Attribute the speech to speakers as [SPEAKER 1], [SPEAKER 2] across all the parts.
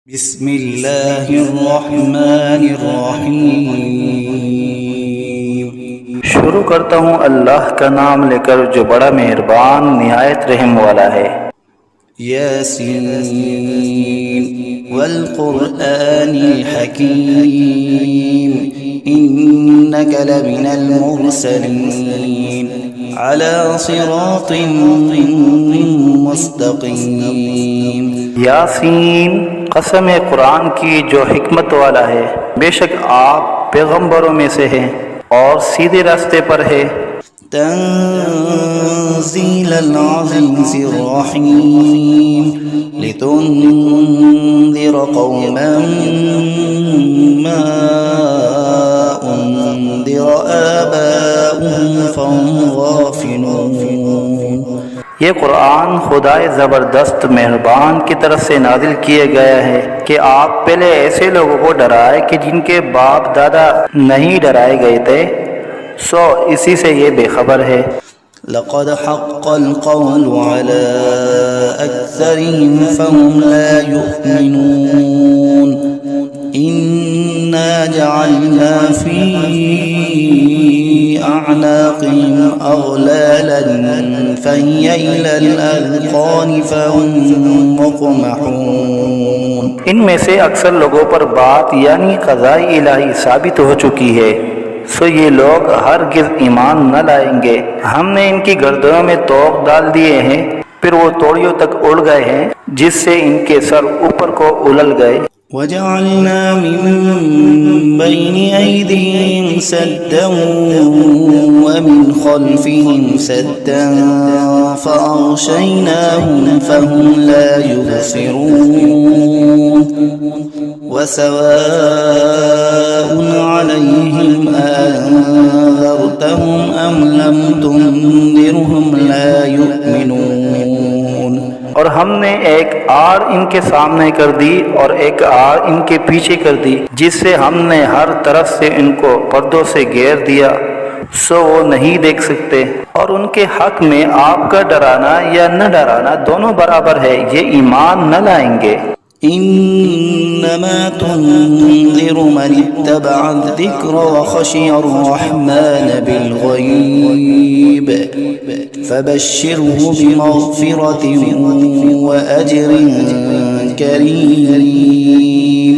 [SPEAKER 1] बिस्मिल्लाहिर्रहमानिर्रहीम। शुरू करता हूँ अल्लाह का नाम लेकर जो बड़ा मेहरबान निहायत रहम वाला है। यासीन वल क़ुरआनिल हकीम इन्नका लमिनल मुरसलीन अला सिरातिन मुस्तक़ीम। यासीन, कसम है कुरान की जो हिकमत वाला है, बेशक आप पैगंबरों में से हैं और सीधे रास्ते पर है। तंज़ीलल अज़ीज़िर रहीम लितुन्ज़िर क़ौमन मा उन्ज़िर आबाउहुम फहुम गाफ़िलून। ये कुरान खुदाए ज़बरदस्त मेहरबान की तरफ से नाजिल किया गया है कि आप पहले ऐसे लोगों को डराए कि जिनके बाप दादा नहीं डराए गए थे, सो इसी से ये बेखबर है। लक़द हक़्क़ल क़ौलु अला अक्सरिहिम फ़हुम ला युमिनून इन्ना जअलना फ़ी अअनाक़िहिम अग़लालन फ़हिय इलल अज़क़ान फ़हुम मुक़महून। इनमें से अक्सर लोगों पर बात यानी क़ज़ाए इलाही साबित हो चुकी है, सो ये लोग हरगिज़ ईमान न लाएंगे। हमने इनकी गर्दनों में तोक डाल दिए हैं, फिर वो तोड़ियों तक उड़ गए हैं, जिससे इनके सर ऊपर को उलल गए। वजअलना मिन बैनि ऐदीहिम सद्दन व मिन खल्फिहिम सद्दन फ़अग़शयनाहुम फ़हुम ला युबसिरून वसवाउन अलैहिम अअन्ज़रतहुम अम लम तुन्ज़िरहुम ला युमिनून। और हमने एक आड़ इनके सामने कर दी और एक आड़ इनके पीछे कर दी, जिससे हमने हर तरफ से इनको पर्दों से घेर दिया, सो वो नहीं देख सकते। और उनके हक में आपका डराना या न डराना दोनों बराबर है, ये ईमान न लाएंगे। इन्नमा तुन्ज़िरु मन इत्तबअ अज़्ज़िक्र व खशिय अर्रहमान बिलग़ैब फ़बश्शिरहु बिमग़फ़िरतिन व अज्रिन करीम।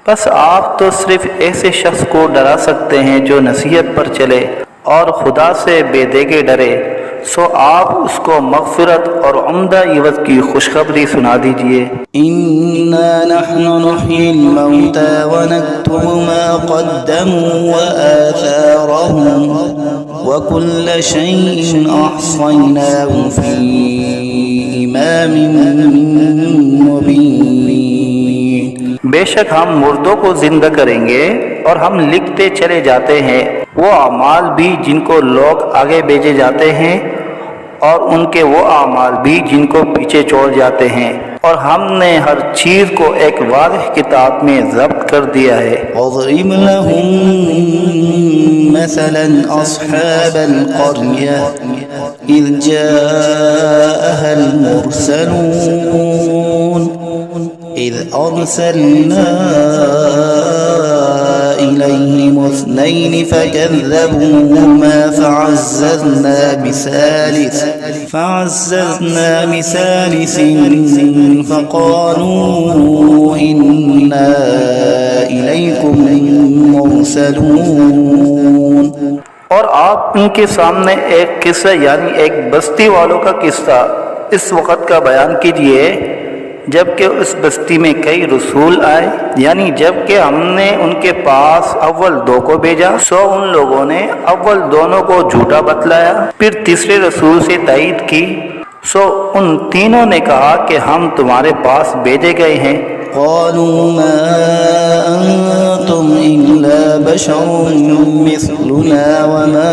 [SPEAKER 1] बस आप तो सिर्फ ऐसे शख्स को डरा सकते हैं जो नसीहत पर चले और खुदा से बेदेगे डरे, सो आप उसको मग़फ़िरत और उम्दा इवज़ की खुशखबरी सुना दीजिए। इन्ना नहनु नुह्यिल मौता व नक्तुबु मा क़द्दमू व आथारहुम व कुल्ल शैइन अहसयनाहु फ़ी इमामिन मुबीन। बेशक हम मुर्दों को जिंदा करेंगे और हम लिखते चले जाते हैं वो आमाल भी जिनको लोग आगे भेजे जाते हैं और उनके वो आमाल भी जिनको पीछे छोड़ जाते हैं, और हमने हर चीज़ को एक वाज़ेह किताब में ज़ब्त कर दिया है। वज़रिब लहुम मसलन अस्हाबल क़र्या इज़ जाअहल मुरसलून इज़ अरसलना इलैहिम इस्नैन फ़कज़्ज़बूहुमा फ़अज़्ज़ज़ना बिसालिसिन फ़क़ालू इन्ना इलैकुम मुरसलून। और आप उनके सामने एक किस्सा यानी एक बस्ती वालों का किस्सा इस वक़्त का बयान कीजिए जबकि उस बस्ती में कई रसूल आए, यानी जबकि हमने उनके पास अव्वल दो को भेजा, सो उन लोगों ने अव्वल दोनों को झूठा बतलाया, फिर तीसरे रसूल से तायीद की, सो उन तीनों ने कहा कि हम तुम्हारे पास भेजे गए हैं। क़ालू मा अंतुम इल्ला बशरुम मिस्लुना व मा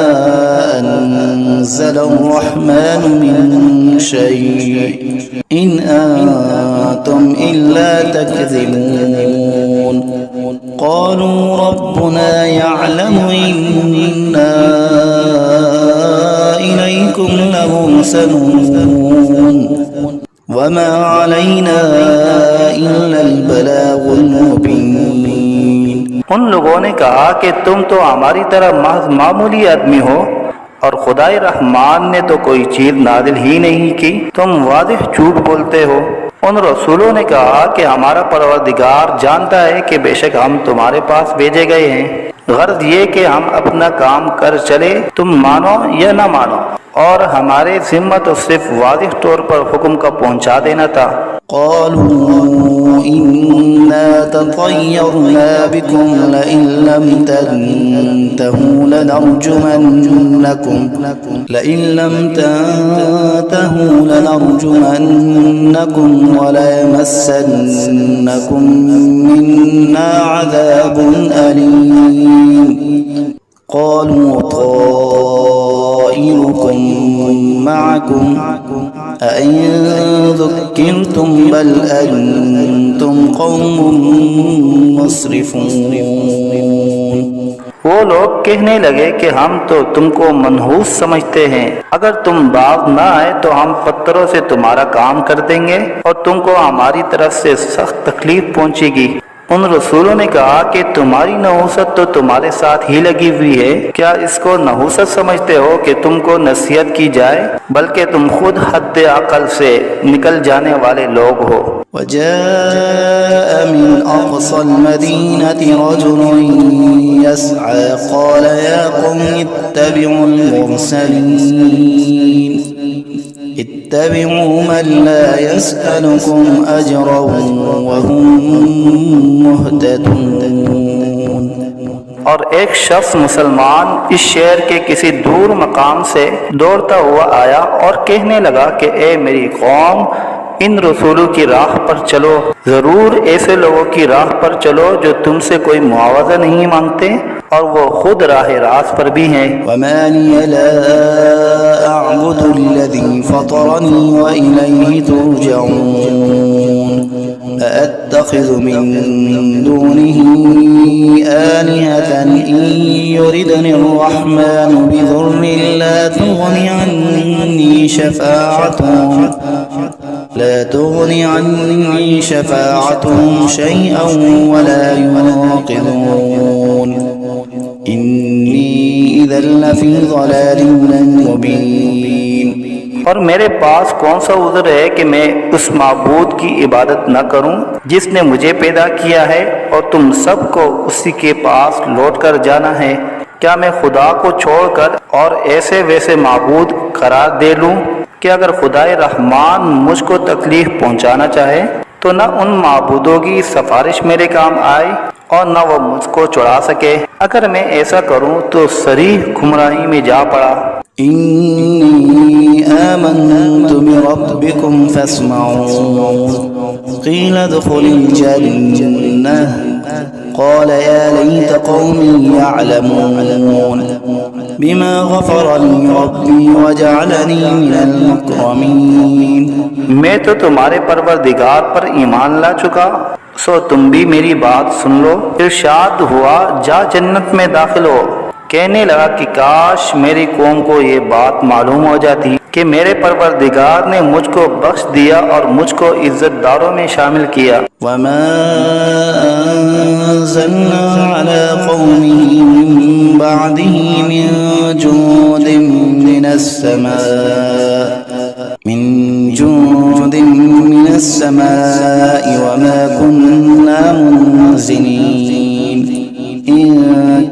[SPEAKER 1] अन्ज़लर्रहमानु मिन शै इन अंतुम इल्ला तकज़िबून। क़ालू रब्बुना यअलमु इन्ना इलैकुम लमुरसलून वमा अलैना इल्लल बलागुल मुबीन। उन लोगों ने कहा कि तुम तो हमारी तरह महज मामूली आदमी हो और खुदाए रहमान ने तो कोई चीज नाजिल ही नहीं की, तुम वाज़िह झूठ बोलते हो। उन रसूलों ने कहा कि हमारा परवरदिगार जानता है कि बेशक हम तुम्हारे पास भेजे गए हैं, गर्ज ये कि हम अपना काम कर चले, तुम मानो या ना मानो, और हमारे जिम्मा तो सिर्फ वाज़िह तौर पर हुक्म का पहुँचा देना था। क़ालू इन्ना ततय्यरना बिकुम लइन लम तंतहू लनरजुमन्नकुम वलयमस्सन्नकुम मिन्ना अज़ाबुन अलीम। क़ालू ताइरुकुम मअकुम अइन ज़ुक्किरतुम बल अंतुम कौमुम मुस्रिफून। वो लोग कहने लगे कि हम तो तुमको मनहूस समझते हैं, अगर तुम बाज न आए तो हम पत्थरों से तुम्हारा काम कर देंगे और तुमको हमारी तरफ से सख्त तकलीफ पहुंचेगी। उन रसूलों ने कहा कि तुम्हारी नहूसत तो तुम्हारे साथ ही लगी हुई है, क्या इसको नहूसत समझते हो कि तुमको नसीहत की जाए, बल्कि तुम खुद हद अकल से निकल जाने वाले लोग हो। वजाअ मिन अक़सल मदीनति रजुलुन यस्अा क़ाल या क़ौम इत्तबिउल मुरसलीन इत्तबिउ मन ला यसअलुकुम अजरन वहुम मुहतदून। और एक शख्स मुसलमान इस शहर के किसी दूर मकाम से दौड़ता हुआ आया और कहने लगा कि ए मेरी कौम, इन रसूलों की राह पर चलो, जरूर ऐसे लोगों की राह पर चलो जो तुमसे कोई मुआवजा नहीं मांगते और वो खुद राह रास्त पर भी हैं। वमा लिया ला अअबुदुल्लज़ी फ़तरनी व इलैहि तुरजऊन अअत्तख़िज़ु मिन दुनिही आलिहतन इन युरिदनिर्रहमानु बिदुर्रिन ला तुग़नि अन्नी शफ़ाअतुहुम शैअन वला युनक़िज़ून इन्नी इज़न लफ़ी ज़लालिन मुबीन। और मेरे पास कौन सा उज़्र है कि मैं उस माबूद की इबादत न करूं जिसने मुझे पैदा किया है और तुम सबको उसी के पास लौट कर जाना है। क्या मैं खुदा को छोड़कर और ऐसे वैसे माबूद करार दे लूं कि अगर खुदाए रहमान मुझको तकलीफ पहुंचाना चाहे तो न उन माबूदों की सिफारिश मेरे काम आए और न वो मुझको छुड़ा सके। अगर मैं ऐसा करूं तो सरीह गुमराही में जा पड़ा। इन्नी आमन्तु बिरब्बिकुम फस्मऊन क़ील उद्ख़ुलिल जन्नह क़ाल या लैत क़ौमी यअलमून बिमा ग़फ़र ली रब्बी वजअलनी मिनल मुकरमीन। मैं तो तुम्हारे परवरदिगार पर ईमान ला चुका, सो तुम भी मेरी बात सुन लो। इरशाद हुआ जा जन्नत में दाखिल हो। कहने लगा कि काश मेरी कौम को ये बात मालूम हो जाती कि मेरे परवरदिगार ने मुझको बख्श दिया और मुझको इज्जतदारों में शामिल किया। वमा अंज़लना अला क़ौमिही मिन बअदिही मिन जुंदिन मिनस समाई वमा कुन्ना मुनज़िलीन इन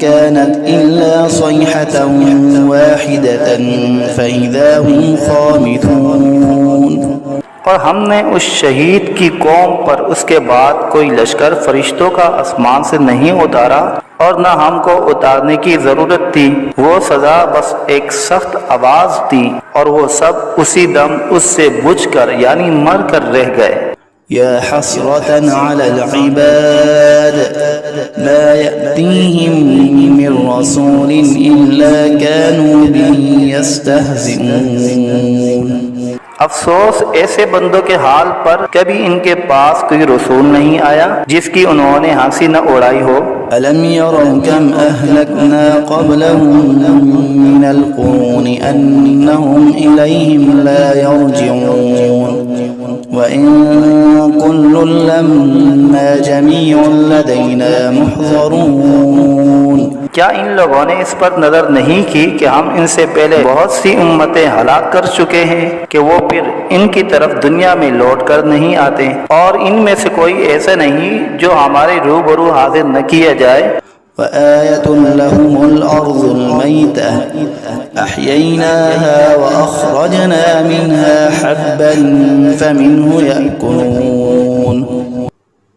[SPEAKER 1] कानत इल्ला सयहतन वाहिदतन फ़इज़ा हुम ख़ामिदून। और हमने उस शहीद की कौम पर उसके बाद कोई लश्कर फरिश्तों का आसमान से नहीं उतारा और न हमको उतारने की जरूरत थी। वो सजा बस एक सख्त आवाज थी और वो सब उसी दम उससे बुझकर यानी मर कर रह गए। या हसरतन अलल इबाद ला यअतीहिम मिन रसूलिन इल्ला कानू बिही यस्तहज़िऊन। अफसोस ऐसे बंदों के हाल पर, कभी इनके पास कोई रसूल नहीं आया जिसकी उन्होंने हंसी न उड़ाई हो। अलम यरौ कम अहलकना क़ब्लहुम मिनल क़ुरूनि अन्नहुम इलैहिम ला यरजिऊन वइन कुल्लुन लम्मा जमीउन लदैना मुहज़रून। क्या इन लोगों ने इस पर नजर नहीं की कि हम इनसे पहले बहुत सी उम्मतें हलाक कर चुके हैं कि वो फिर इनकी तरफ दुनिया में लौट कर नहीं आते, और इनमें से कोई ऐसा नहीं जो हमारे रूबरू हाजिर न किया जाए। वआयतुन लहुमुल अर्ज़ुल मैता अहयैनाहा व अखरजना मिनहा हब्बन फमिन्हु यअकुलून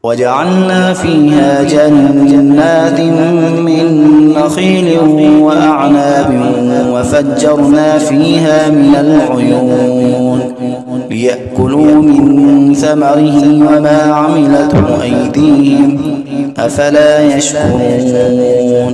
[SPEAKER 1] वजअलना फीहा जन्नातिन मिन नखील व अअनाबिन वफज्जरना फीहा मिनल उयून लियअकुलू मिन समरिही वमा अमिलतहु अयदीहिम अफला यशकुरून।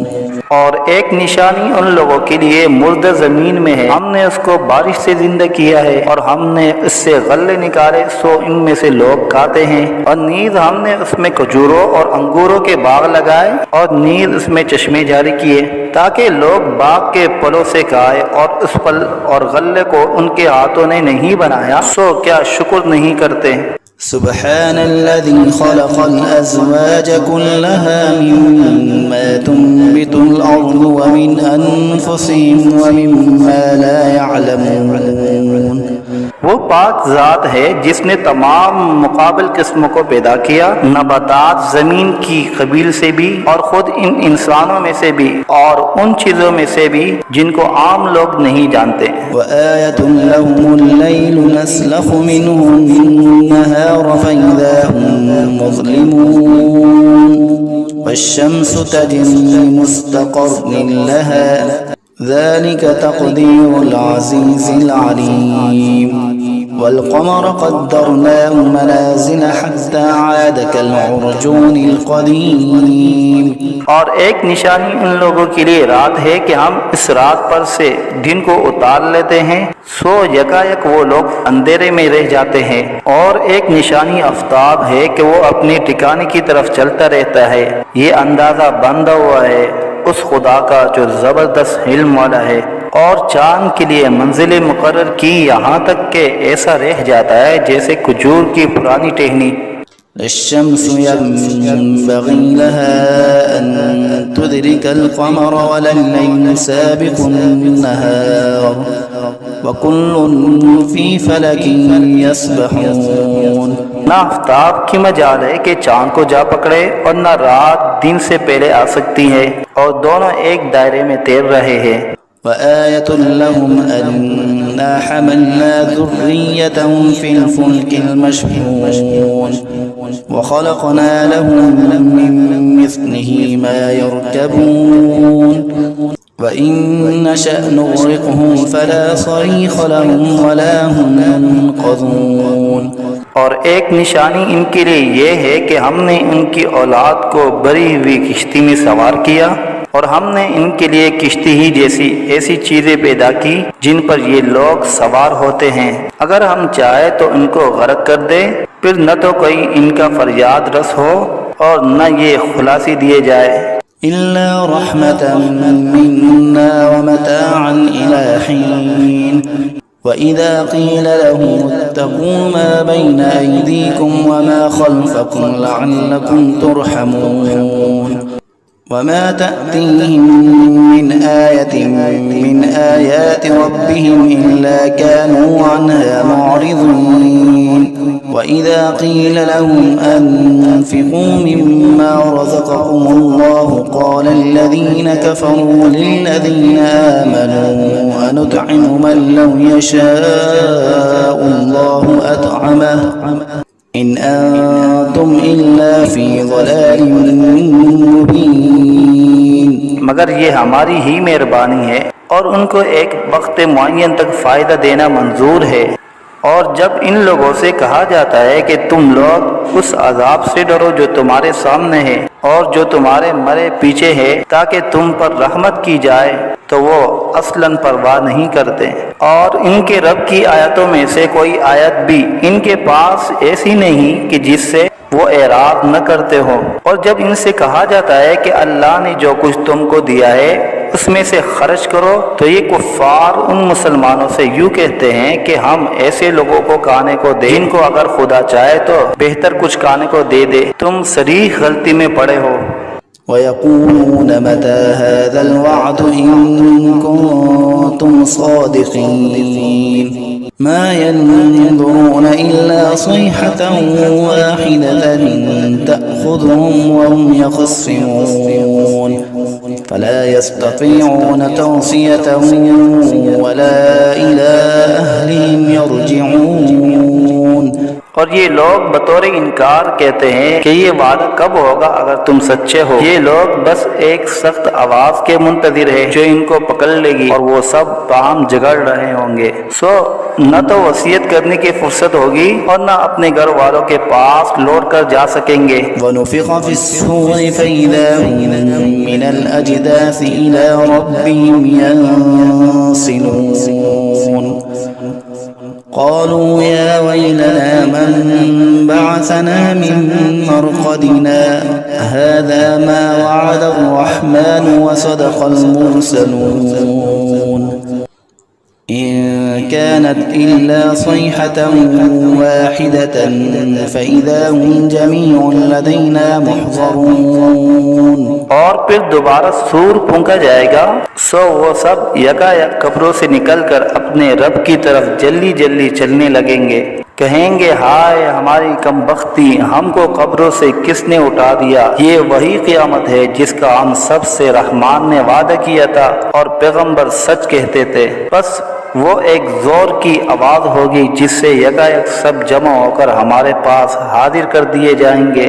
[SPEAKER 1] और एक निशानी उन लोगों के लिए मुर्दा जमीन में है, हमने उसको बारिश से जिंदा किया है और हमने इससे गल्ले निकाले सो इनमें से लोग खाते हैं, और नीज हमने उसमें खजूरों और अंगूरों के बाग लगाए और नीज उसमें चश्मे जारी किए ताकि लोग बाग के फलों से खाए, और उस फल और गल्ले को उनके हाथों ने नहीं बनाया, सो क्या शुक्र नहीं करते। सुब्हानल्लज़ी खलक़ल अज़वाज कुल्लहा मिम्मा तुंबितुल अर्ज़ु व मिन अनफुसिहिम व मिम्मा ला यअलमून। वो पाक ज़ात है जिसने तमाम मुकाबिल किस्मों को पैदा किया, नबातात ज़मीन की कबील से भी और खुद इन इंसानों में से भी और उन चीज़ों में से भी जिनको आम लोग नहीं जानते। वआयतुन लहुमुल लैलु नस्लखु मिन्हु अन्नहार फइज़ा हुम मुज़लिमून वश्शम्सु तजरी लिमुस्तक़र्रिन लहा ज़ालिक तक़दीरुल अज़ीज़िल अलीम वल्क़मर क़द्दरनाहु मनाज़िल हत्ता आद कल-उर्जूनिल क़दीम। और एक निशानी उन लोगों के लिए रात है कि हम इस रात पर से दिन को उतार लेते हैं, सो यकायक वो लोग अंधेरे में रह जाते हैं। और एक निशानी आफ्ताब है कि वो अपने ठिकाने की तरफ चलता रहता है। ये अंदाज़ा बंधा हुआ है उस खुदा का जो ज़बरदस्त इल्म वाला है, और चांद के लिए मंजिलें मुकर्रर की यहाँ तक के ऐसा रह जाता है जैसे खजूर की पुरानी टहनी। लश्शम्सु यंबग़ी लहा अन तुदरिकल क़मर वल्लैलु साबिक़ुन नहार व कुल्लुन फ़ी फ़लकिन यस्बहून। ना आफ्ताब की मजाल है कि चांद को जा पकड़े और न रात दिन से पहले आ सकती है, और दोनों एक दायरे में तैर रहे हैं। वआयतुन लहुम अन्ना हमलना ज़ुर्रियतहुम फ़िल फ़ुल्किल मशहून व ख़लक़ना लहुम मिन मिस्लिही मा यरकबून व इन नशअ नुग़रिक़हुम फ़ला सरीख़ लहुम वला हुम युनक़ज़ून। और एक निशानी इनके लिए ये है कि हमने इनकी औलाद को भरी हुई किश्ती में सवार किया, और हमने इनके लिए किश्ती ही जैसी ऐसी चीजें पैदा की जिन पर ये लोग सवार होते हैं। अगर हम चाहे तो इनको गर्क कर दे, फिर न तो कोई इनका फरियाद रस हो और न ये खुलासी दिए जाए। इल्ला रहमतन मिन्ना व मताअन इला हीन व इज़ा क़ील लहुम इत्तक़ू मा बैन अयदीकुम व मा ख़ल्फ़कुम लअल्लकुम तुरहमून वमा तअतीहिम मिन आयतिन मिन आयाति रब्बिहिम इल्ला कानू अन्हा मुअरिज़ीन व इज़ा क़ील लहुम अन्फ़िक़ू मिम्मा रज़क़कुमुल्लाहु क़ाल अल्लज़ीन कफ़रू लिल्लज़ीन आमनू अनुत'iमु मन लौ यशाअुल्लाहु अत'अमहु इन अंतुम इल्ला फी ज़लालिम मुबीन। मगर ये हमारी ही मेहरबानी है और उनको एक वक्त मुअय्यन तक फ़ायदा देना मंजूर है। और जब इन लोगों से कहा जाता है कि तुम लोग उस अजाब से डरो जो तुम्हारे सामने है और जो तुम्हारे मरे पीछे है ताकि तुम पर रहमत की जाए, तो वो असलन परवाह नहीं करते। और इनके रब की आयतों में से कोई आयत भी इनके पास ऐसी नहीं कि जिससे वो एराद न करते हो। और जब इनसे कहा जाता है कि अल्लाह ने जो कुछ तुमको दिया है उसमें से खर्च करो, तो ये कुफ्फार उन मुसलमानों से यूँ कहते हैं कि हम ऐसे लोगों को खाने को दें जिनको अगर खुदा चाहे तो बेहतर कुछ खाने को दे दे। तुम सरीह गलती में पड़े हो।
[SPEAKER 2] वयक़ूलून मता हाज़ल वअद इन कुन्तुम सादिक़ीन मा यंज़ुरून इल्ला सयहतन वाहिदतन तअख़ुज़ुहुम वहुम यख़स्सिमून फला यस्ततीऊन तौसियतन वला इला अहलिहिम यरजिऊन।
[SPEAKER 1] और ये लोग बतौर इनकार कहते हैं कि ये वादा कब होगा अगर तुम सच्चे हो। ये लोग बस एक सख्त आवाज के मुंतजिर है जो इनको पकड़ लेगी और वो सब बाहम झगड़ रहे होंगे। सो न तो वसीयत करने की फुर्सत होगी और न अपने घर वालों के पास लौट कर जा सकेंगे।
[SPEAKER 2] वनुफ़िख़ फ़िस्सूरि फ़इज़ा हुम मिनल अजदासी इला रब्बिहिम यंसिलून क़ालू या वैलना मन बअसना मिन मरक़दिना हाज़ा मा वअदर रहमान व सदक़ल मुरसलून इन कानत इल्ला सयहतन वाहिदतन फ़इज़ा हुम जमीउन लदैना मुहज़रून।
[SPEAKER 1] और फिर दोबारा सूर फूंका जाएगा, सो वो सब यकायक कब्रों से निकलकर अपने रब की तरफ जल्दी जल्दी चलने लगेंगे। कहेंगे हाय हमारी कमबख्ती, हमको कब्रों से किसने उठा दिया। ये वही क़यामत है जिसका हम सब से रहमान ने वादा किया था और पैगंबर सच कहते थे। बस वो एक जोर की आवाज़ होगी जिससे यकायक सब जमा होकर हमारे पास हाजिर कर दिए जाएंगे।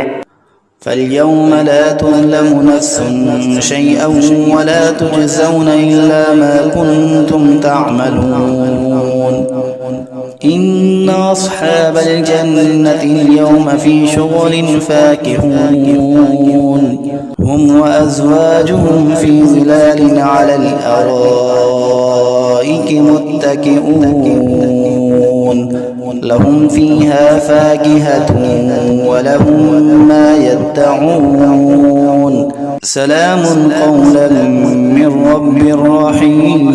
[SPEAKER 2] फ़ल्यौम ला तुज़लमु नफ़्सुन शैअन वला तुजज़ौन इल्ला मा कुन्तुम तअमलून इन्ना अस्हाबल जन्नति अल-यौम फ़ी शुग़ुलिन फ़ाकिहून हुम व अज़वाजुहुम फ़ी ज़िलालिन अलल अराइकि मुत्तकिऊन लहुम फ़ीहा फ़ाकिहतुन व लहुम मा यद्दऊन सलामुन क़ौलन मिन रब्बिर रहीम।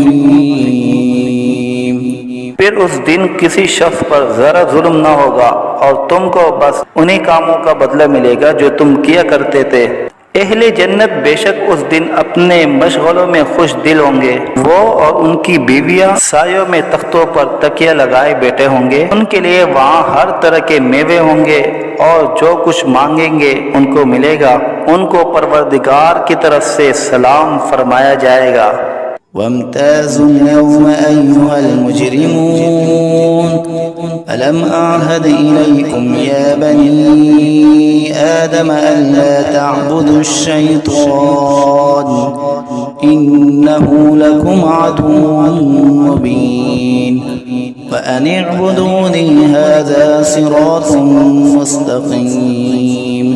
[SPEAKER 1] फिर उस दिन किसी शख्स पर जरा जुल्म न होगा और तुमको बस उन्हीं कामों का बदला मिलेगा जो तुम किया करते थे। अहले जन्नत बेशक उस दिन अपने मशगलों में खुश दिल होंगे। वो और उनकी बीवियां सायों में तख्तों पर तकिया लगाए बैठे होंगे। उनके लिए वहाँ हर तरह के मेवे होंगे और जो कुछ मांगेंगे उनको मिलेगा। उनको परवरदिगार की तरफ से सलाम फरमाया जाएगा।
[SPEAKER 2] वम्ताज़ुल यौम अय्युहल मुजरिमून अलम अअहद इलैकुम या बनी आदम अल्ला तअबुदुश शैतान इन्नहु लकुम अदुव्वुन मुबीन व अन इअबुदूनी हाज़ा सिरातुम मुस्तक़ीम।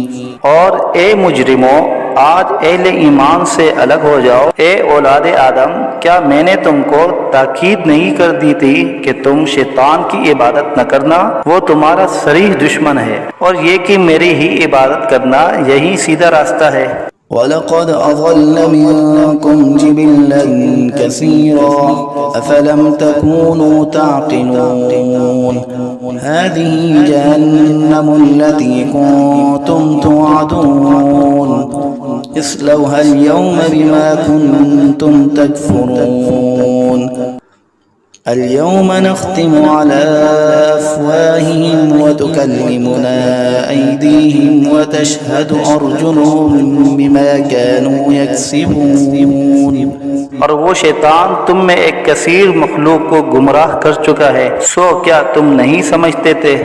[SPEAKER 1] और ए मुजरिमों, आज अहले ईमान से अलग हो जाओ। ए औलादे आदम, क्या मैंने तुमको ताकीद नहीं कर दी थी कि तुम शैतान की इबादत न करना? वो तुम्हारा सरीह दुश्मन है और ये कि मेरी ही इबादत करना यही सीधा रास्ता है।
[SPEAKER 2] वलक़द अज़ल्ल मिनकुम जिबिल्लन कसीरा अफ़लम तकूनू ताक़िलून हाज़िही जहन्नमुल्लती कुन्तुम तुअदून इस्लौहल यौम बिमा कुन्तुम तकफ़ुरून اليوم نختم على أفواههم وتكلمنا أيديهم وتشهد أرجلهم بما كانوا يكسبون।
[SPEAKER 1] और वो शैतान तुम में एक कसीर मखलूक को गुमराह कर चुका है। सो क्या तुम नहीं समझते थे?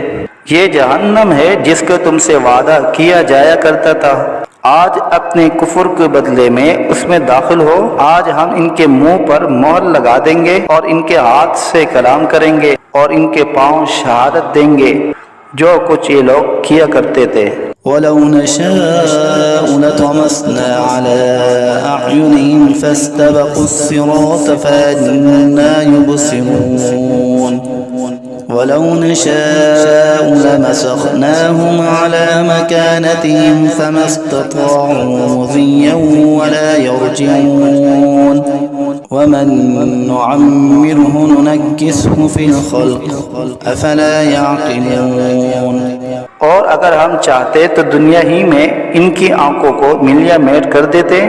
[SPEAKER 1] ये जहन्नम है जिसका तुमसे वादा किया जाया करता था। आज अपने कुफर के बदले में उसमें दाखिल हो। आज हम इनके मुंह पर मोहर लगा देंगे और इनके हाथ से कलाम करेंगे और इनके पांव शहादत देंगे जो कुछ ये लोग किया करते थे।
[SPEAKER 2] वलौ नशाअ लतमस्ना अला अअयुनिहिम फस्तबक़ुस्सिरात फअन्ना युबसिरून वलौ नशाअ लमसख़नाहुम अला मकानतिहिम फमस्तताअू मुज़िय्यन वला यरजिऊन वमन नुअम्मिरहु नुनक्किसहु फिल ख़ल्क़ अफ़ला यअक़िलून।
[SPEAKER 1] और अगर हम चाहते तो दुनिया ही में इनकी आंखों को मिलिया मेट कर देते,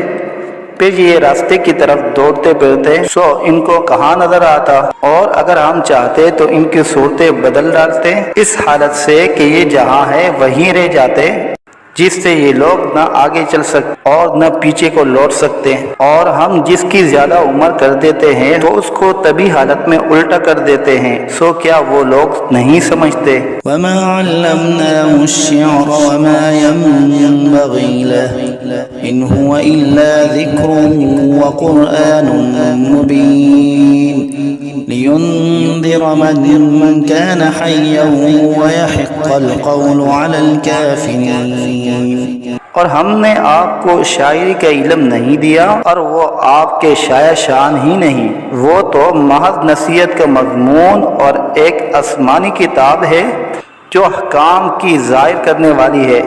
[SPEAKER 1] फिर ये रास्ते की तरफ दौड़ते फिरते सो इनको कहाँ नजर आता। और अगर हम चाहते तो इनकी सूरतें बदल डालते इस हालत से कि ये जहाँ है वहीं रह जाते, जिससे ये लोग न आगे चल सकते और न पीछे को लौट सकते। और हम जिसकी ज्यादा उम्र कर देते हैं तो उसको तभी हालत में उल्टा कर देते हैं। सो क्या वो लोग नहीं समझते।
[SPEAKER 2] वमा अल्लमनाहु अश्शिअर वमा यंबग़ी लहु इन हुवा इल्ला ज़िक्रुन व क़ुरआनुन मुबीन लियुन्ज़िर मन कान हय्यन व यहिक़्क़ल क़ौलु अलल काफ़िरीन।
[SPEAKER 1] और हमने आपको शायरी का इल्म नहीं दिया और वो आपके शाया शान ही नहीं, वो तो महज नसीहत का मज़मून और एक आसमानी किताब है जो अहकाम की ज़ाहिर करने वाली है,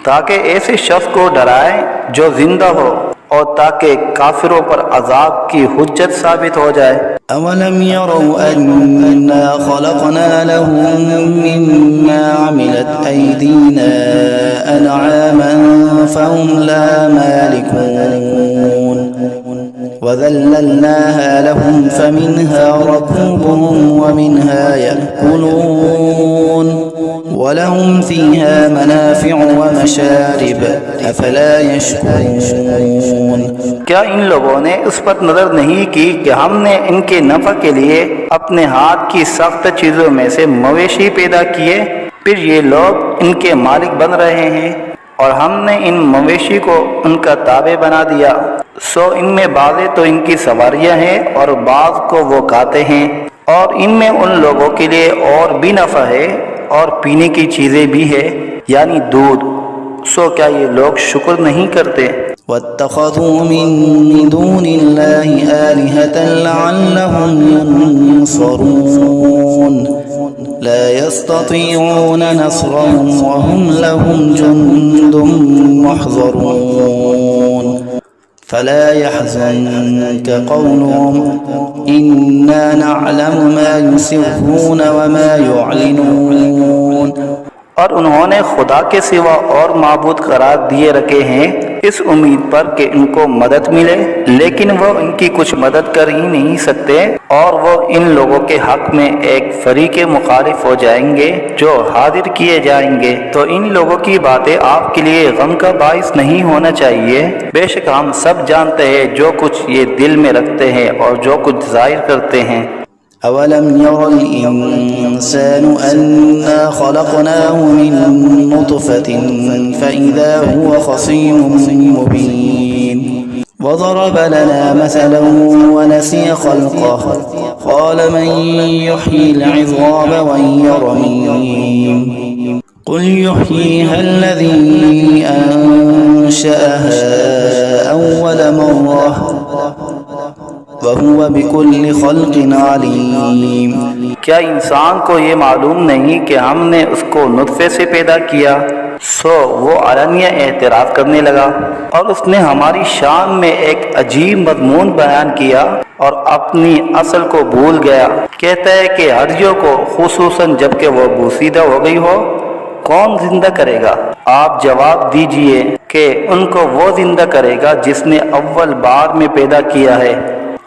[SPEAKER 1] ताकि ऐसे शख्स को डराए जो जिंदा हो और ताकि काफिरों पर अजाब की हुज्जत साबित हो जाए।
[SPEAKER 2] अवलम यरौ अन्ना खलक़ना लहुम मिम्मा अमिलत ऐदीना अनआमन फहुम ला मालिकून वज़ल्लल्नाहा लहुम फमिन्हा रकूबुहुम वमिन्हा यअकुलून वलहुम फ़ीहा मनाफ़िअु वमशारिब अफ़ला यशकुरून।
[SPEAKER 1] क्या इन लोगों ने उस पर नजर नहीं की कि हमने इनके नफा के लिए अपने हाथ की सख्त चीजों में से मवेशी पैदा किए, फिर ये लोग इनके मालिक बन रहे हैं और हमने इन मवेशी को उनका ताबे बना दिया। सो इनमें बाज़े तो इनकी सवारियां हैं और बाज़ को वो खाते हैं, और इनमें उन लोगों के लिए और भी नफा है और पीने की चीजें भी है, यानी दूध। सो क्या ये लोग शुक्र नहीं करते।
[SPEAKER 2] वत्तख़ज़ू मिन दूनिल्लाहि आलिहतन लअल्लहुम युनसरून ला यस्ततीऊन नस्रहुम वहुम लहुम जुन्दुम मुहज़रून फला यहज़ुनक क़ौलुहुम इन्ना नअलमु मा युसिर्रून वमा युअलिनून।
[SPEAKER 1] और उन्होंने खुदा के सिवा और माबूद करार दिए रखे हैं इस उम्मीद पर कि इनको मदद मिले, लेकिन वो इनकी कुछ मदद कर ही नहीं सकते और वो इन लोगों के हक में एक फरीक़े मुखालिफ हो जाएंगे जो हाजिर किए जाएंगे। तो इन लोगों की बातें आपके लिए गम का बाइस नहीं होना चाहिए। बेशक हम सब जानते हैं जो कुछ ये दिल में रखते हैं और जो कुछ जाहिर करते हैं।
[SPEAKER 2] अवलम यरल इंसानु अन्ना खलक़नाहु मिन नुतफ़तिन फ़इज़ा हुवा ख़सीमुम मुबीन वज़रब लना मसलन वनसिय ख़ल्क़हु क़ाल मन युह्यिल इज़ाम वहिय रमीम क़ुल युह्यीहा अल्लज़ी अंशअहा अव्वल मर्रह वहुवा बिकुल्लि ख़ल्क़िन अलीम।
[SPEAKER 1] क्या इंसान को ये मालूम नहीं कि हमने उसको नुत्फे से पैदा किया। सो वो अलनिया एतराफ़ करने लगा और उसने हमारी शान में एक अजीब मज़मून बयान किया और अपनी असल को भूल गया। कहता है कि हर्जियों को, खुसूसन जबकि वो बूसीदा हो गई हो, कौन जिंदा करेगा। आप जवाब दीजिए कि उनको वो जिंदा करेगा जिसने अव्वल बार में पैदा किया है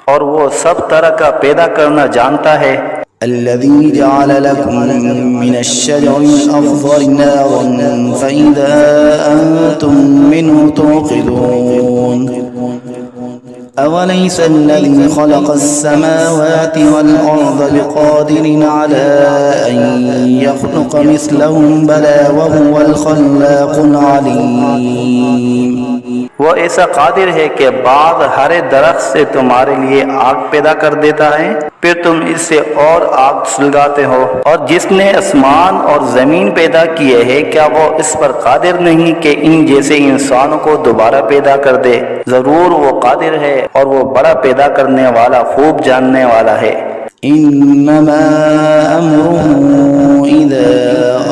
[SPEAKER 1] और वो सब तरह का पैदा करना जानता है।
[SPEAKER 2] अल्लज़ी जअल लकुम मिनश्शजरिल अख़ज़रि नारन फ़इज़ा अंतुम मिन्हु तूक़िदून अवलैसा अल्लज़ी ख़लक़स-समावाति वल-अर्ज़ बिक़ादिरिन अला अन यख़्लुक़ मिस्लहुम बला वहुवल ख़ल्लाक़ुल अलीम।
[SPEAKER 1] वो ऐसा कादिर है कि बाद हरे दरख्त से तुम्हारे लिए आग पैदा कर देता है, फिर तुम इससे और आग सुलगाते हो। और जिसने आसमान और ज़मीन पैदा किए है, क्या वो इस पर कादिर नहीं कि इन जैसे इंसानों को दोबारा पैदा कर दे? ज़रूर वो कादिर है और वो बड़ा पैदा करने वाला, खूब जानने वाला है।
[SPEAKER 2] इन्नमा अम्रुहु इज़ा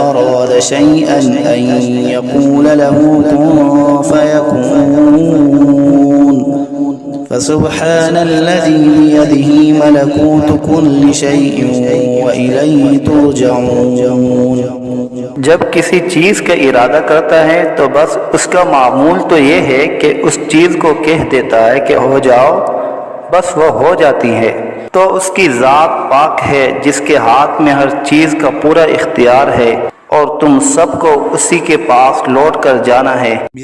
[SPEAKER 2] अराद शैअन अन यक़ूल लहू कुन फयकून फसुब्हानल्लज़ी बियदिही मलकूतु कुल्लि शैइन व इलैहि तुरजऊन।
[SPEAKER 1] जब किसी चीज़ का इरादा करता है तो बस उसका मामूल तो ये है कि उस चीज़ को कह देता है कि हो जाओ, बस वो हो जाती है। तो उसकी ज़ात पाक है जिसके हाथ में हर चीज़ का पूरा इख्तियार है और तुम सबको उसी के पास लौट कर जाना है।